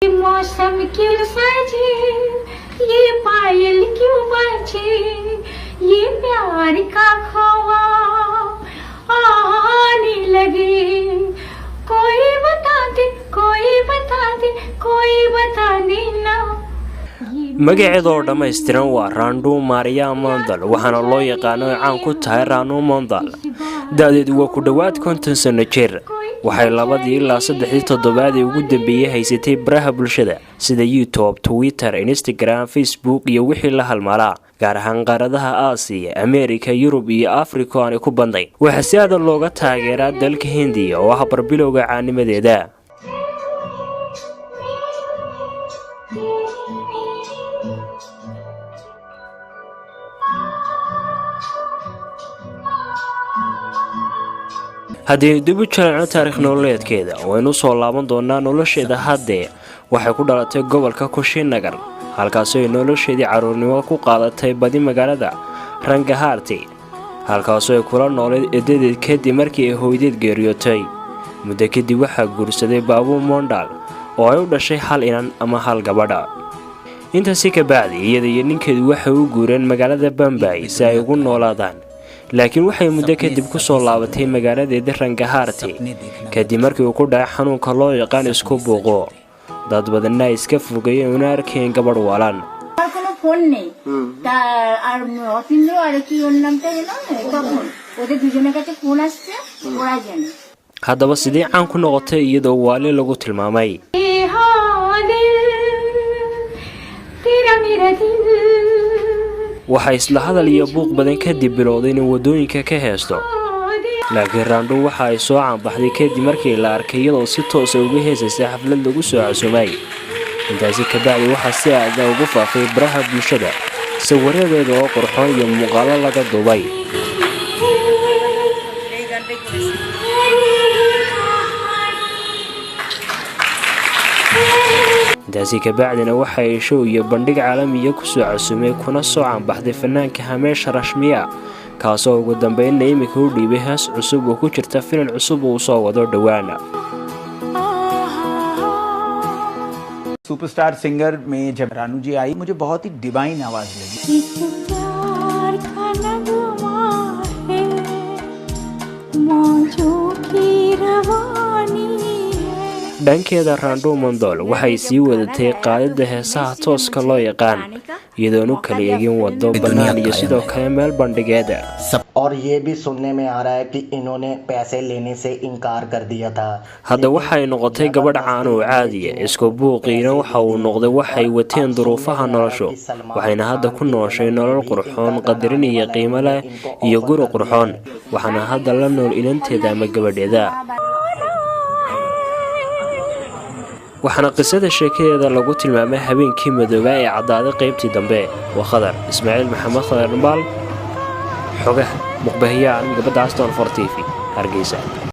मौसम क्यों साजे, ये पायल क्यों बाजे, ये प्यार का खोवा आने लगे। कोई बता दे, कोई बता दे, कोई बता देना। magaceedoo dhammaystiran waa Rando Maria Mondal waxaana loo yaqaano caan ku tahay Rando Mondal. da'deedu waa ku dhawaad 50 sano jir. waxay 2 ilaa 3 toddobaad ugu dambeeyay haysatay baraha bulshada sida YouTube, Twitter, Instagram, Facebook iyo wixii la halmaala gaar ahaan qaaradaha Aasiya, Ameerika, Yurub iyo Afrika oo ku banday. waxa si aad looga taageeraa dalka Hindiya oo ah barbilowga caanimadeeda. haddii dib u jilcino taariikh nololeedkeeda waynu soo laaban doonaa nolosheeda. haddee waxay ku dhalatay gobolka Kushinagar halkaasoo ay nolosheedii caruurnimo ku qaadatay badi magaalada Rangaharti halkaasoo ay kula nooleed eedadeed kadib markii ay hooyadeed geeriyootay. muddo kadib waxaa guursaday Babu Mondal oo ay u dhashay hal inan ama hal gabadha. intaasi ka bacdi iyada iyo ninkeedu waxay u guureen magaalada Bombay si ay ugu noolaadaan, laakiin waxay muddo kadib ku soo laabatay magaaladeeda Rangaharti kadib markii uu ku dhacay xanuunka loo yaqaan isku buuqo. dad badan ay iska fogeeyeen una arkeen gabadh waalan. কোনো ফোন নেই তার আর অতীন্দ্র আর কি ওর নামটা জানো তখন ওদের দুজনের কাছে ফোন আসছে ওরা জানে। haddaba sidee caan ku noqotay iyadoo waali lagu tilmaamay? waxay isla hadal iyo buuq badan kadib bilowday inay wadooyinka ka heesto, laakiin Rando waxa ay soo caanbaxday kadib markii la arkay iyadoo si toos ah uga heesaysay xaflad lagu soo casuumay. intaasi ka bacdi waxaa si aad ah ugu faafay baraha bulshada sawiradeeda oo qurxoon iyo muuqaalo laga duubay. intaasi ka bacdina waxa ay show iyo bandhig caalami ah ku soo casuumay kuna soo caanbaxday fanaanka Hamesh Rashmiya kaasoo ugu dambeyn imika u dhiibay hees cusub oo ku jirta filim cusub oo soo wado dhawaan. Superstar singer में जब रानू जी आई मुझे बहुत ही डिवाइन आवाज लगी। dhankeeda Rando Mondal waxay sii wadatay qaadida heesaha tooska loo yaqaan iyadoon u kala eegin wado bannaan iyo sidoo kale meel bandhigeeda. और ये भी सुनने में आ रहा है कि इन्होंने पैसे लेने से इनकार कर दिया था. hadda waxay noqotay gabadh caan oo caadi ah isku buuqiina waxa uu noqday waxay wateen duruufaha nolosha waxayna hadda ku nooshay nolol qurxoon qadarin iyo qiimo leh iyo guri qurxoon waxaana hadda la nool inanteeda ama gabadheeda. waxaana qisada sheekadeeda lagu tilmaamay habeenkii madooba ee cadaaday qaybtii dambe. waa Khadar Ismaaciil Maxamed Khadar Nabal xogaha muqbahiya caalamiga badda Aston 4 TV Hargeysa.